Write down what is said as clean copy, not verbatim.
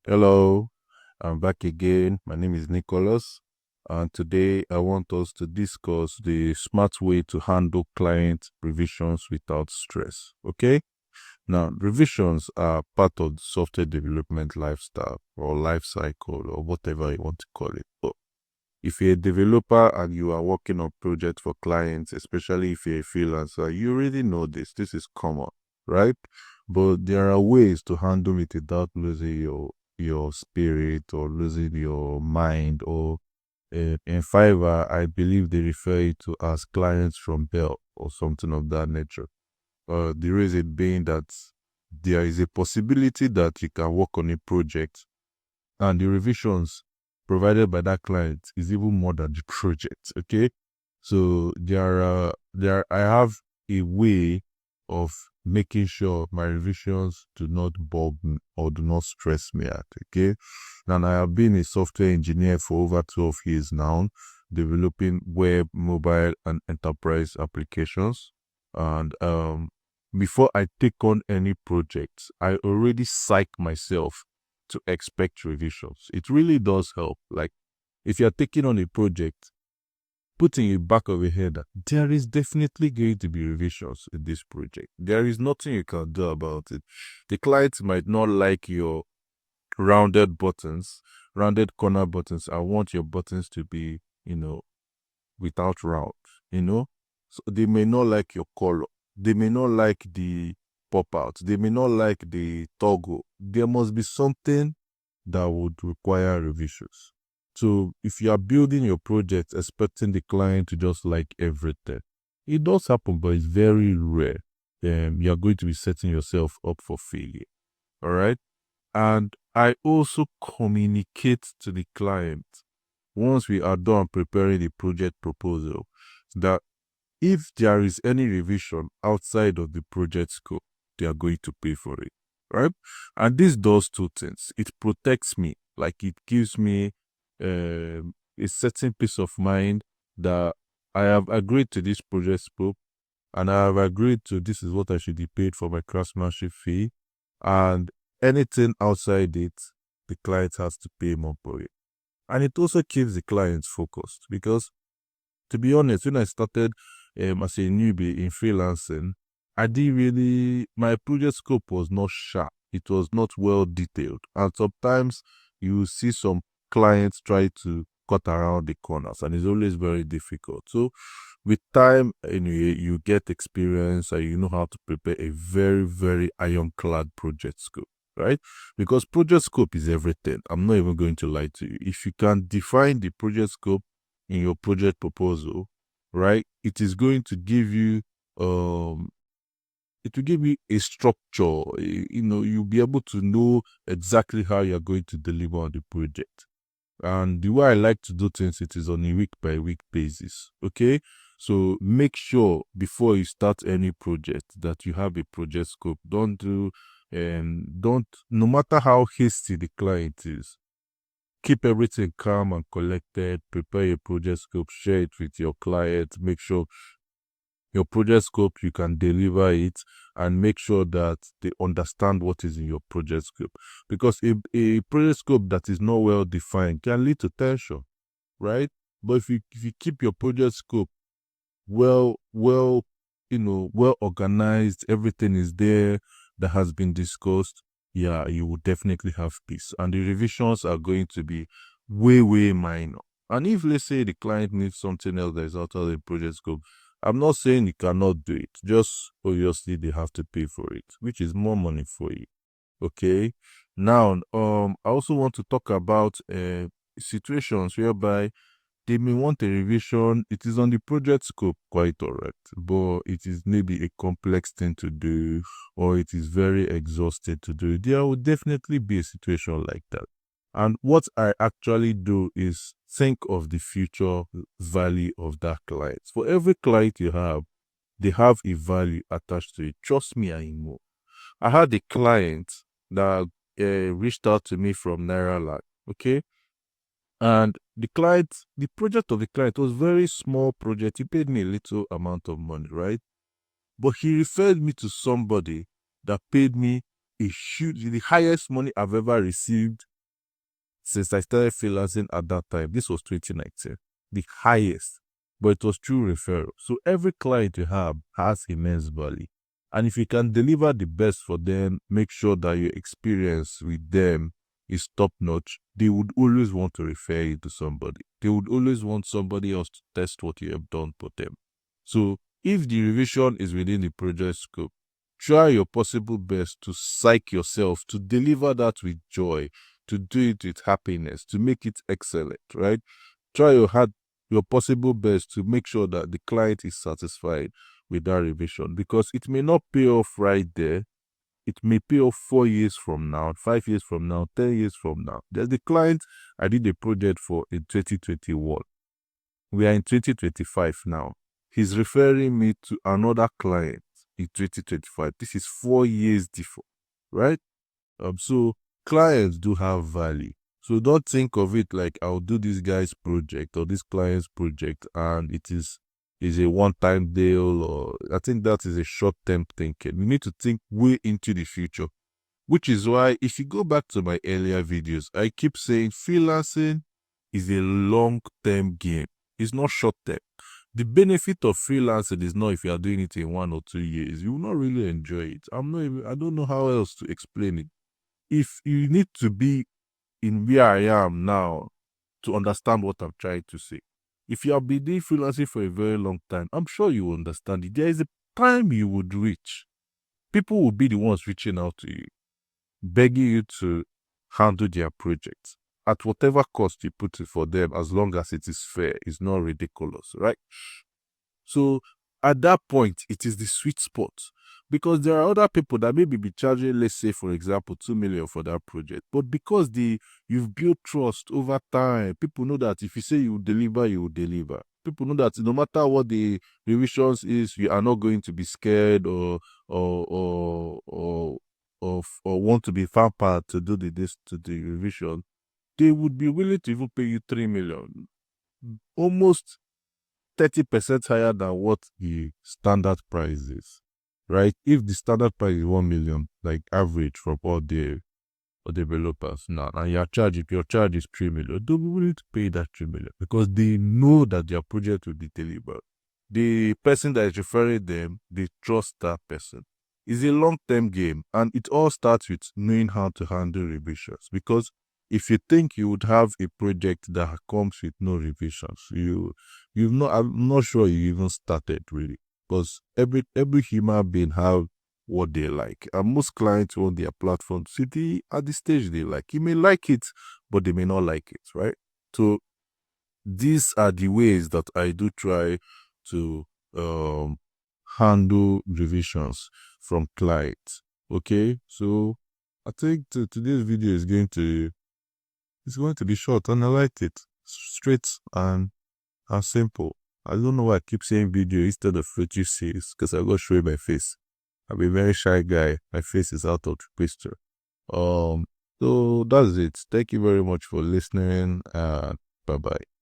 Hello, I'm back again. My name is Nicholas, and today I want us to discuss the smart way to handle client revisions without stress. Okay, now revisions are part of the software development lifestyle or life cycle or whatever you want to call it. But if you're a developer and you are working on projects for clients, especially if you're a freelancer, you already know this. This is common, right? But there are ways to handle it without losing your spirit or losing your mind. Or in Fiverr, I believe they refer it to as clients from Bell or something of that nature. The reason being that there is a possibility that you can work on a project and the revisions provided by that client is even more than the project. Okay, so I have a way of making sure my revisions do not bug me or do not stress me out. Okay, and I have been a software engineer for over 12 years now, developing web, mobile, and enterprise applications. And before I take on any project, I already psych myself to expect revisions. It really does help. Like if you're taking on a project, put in the back of your head that there is definitely going to be revisions in this project. There is nothing you can do about it. The client might not like your rounded buttons, rounded corner buttons. I want your buttons to be, without round, you know. So they may not like your color. They may not like the pop out. They may not like the toggle. There must be something that would require revisions. So if you are building your project expecting the client to just like everything, it does happen, but it's very rare. You're going to be setting yourself up for failure. All right. And I also communicate to the client once we are done preparing the project proposal that if there is any revision outside of the project scope, they are going to pay for it, right? And this does two things. It protects me, like it gives me a certain peace of mind that I have agreed to this project scope and I have agreed to this is what I should be paid for my craftsmanship fee. And anything outside it, the client has to pay more for it. And it also keeps the clients focused because, to be honest, when I started as a newbie in freelancing, I didn't really, my project scope was not sharp. It was not well detailed. And sometimes you see some clients try to cut around the corners and it's always very difficult. So with time, anyway, you get experience and you know how to prepare a very, very ironclad project scope, right? Because project scope is everything. I'm not even going to lie to you. If you can define the project scope in your project proposal, right, it is going to give you um it will give you a structure. You'll be able to know exactly how you're going to deliver on the project. And the way I like to do things, it is on a week by week basis. Okay. So make sure before you start any project that you have a project scope. Don't, no matter how hasty the client is, keep everything calm and collected. Prepare a project scope, share it with your client. Make sure your project scope, you can deliver it and make sure that they understand what is in your project scope. Because a project scope that is not well defined can lead to tension, right? But if you keep your project scope well organized, everything is there that has been discussed, yeah, you will definitely have peace. And the revisions are going to be way, way minor. And if let's say the client needs something else that is out of the project scope, I'm not saying you cannot do it. Just obviously they have to pay for it, which is more money for you. Okay. Now, I also want to talk about situations whereby they may want a revision. It is on the project scope, quite alright, but it is maybe a complex thing to do, or it is very exhausted to do. There will definitely be a situation like that. And what I actually do is think of the future value of that client. For every client you have, they have a value attached to it. Trust me, I know. I had a client that reached out to me from Naira. Okay, and the project of the client was very small project. He paid me a little amount of money, right? But he referred me to somebody that paid me the highest money I've ever received since I started freelancing at that time. This was 2019, the highest, but it was through referral. So every client you have has immense value. And if you can deliver the best for them, make sure that your experience with them is top notch, they would always want to refer you to somebody. They would always want somebody else to test what you have done for them. So if the revision is within the project scope, try your possible best to psych yourself, to deliver that with joy, to do it with happiness, to make it excellent, right? Try your possible best to make sure that the client is satisfied with that revision, because it may not pay off right there. It may pay off 4 years from now, 5 years from now, 10 years from now. There's the client I did a project for in 2021. We are in 2025 now. He's referring me to another client in 2025. This is 4 years different, right? So clients do have value. So don't think of it like I'll do this guy's project or this client's project and it is a one-time deal, or I think that is a short-term thinking. You need to think way into the future, which is why if you go back to my earlier videos, I keep saying freelancing is a long-term game. It's not short-term. The benefit of freelancing is not if you are doing it in 1 or 2 years. You will not really enjoy it. I don't know how else to explain it. If you need to be in where I am now to understand what I'm trying to say. If you have been doing freelancing for a very long time, I'm sure you will understand it. There is a time you would reach. People will be the ones reaching out to you, begging you to handle their projects at whatever cost you put it for them, as long as it is fair, it's not ridiculous, right? So at that point, it is the sweet spot, because there are other people that maybe be charging, let's say, for example, 2 million for that project. But because you've built trust over time, people know that if you say you will deliver, you will deliver. People know that no matter what the revisions is, you are not going to be scared or want to be pampered to do the revision. They would be willing to even pay you 3 million. Almost 30% higher than what the standard price is, right? If the standard price is 1 million, like average from all the developers now, and your charge, if your charge is 3 million, they'll be willing to pay that 3 million because they know that their project will be delivered. The person that is referring them, they trust that person. It's a long-term game, and it all starts with knowing how to handle revisions. Because if you think you would have a project that comes with no revisions, I'm not sure you even started really. Because every human being have what they like, and most clients want their platform to see at the stage they like. You may like it, but they may not like it, right? So these are the ways that I do try to handle revisions from clients. Okay, so I think today's video is going to be short, and I liked it. Straight and simple. I don't know why I keep saying video instead of what you see, because I got to show you my face. I'm a very shy guy. My face is out of the picture. So that's it. Thank you very much for listening, and bye bye.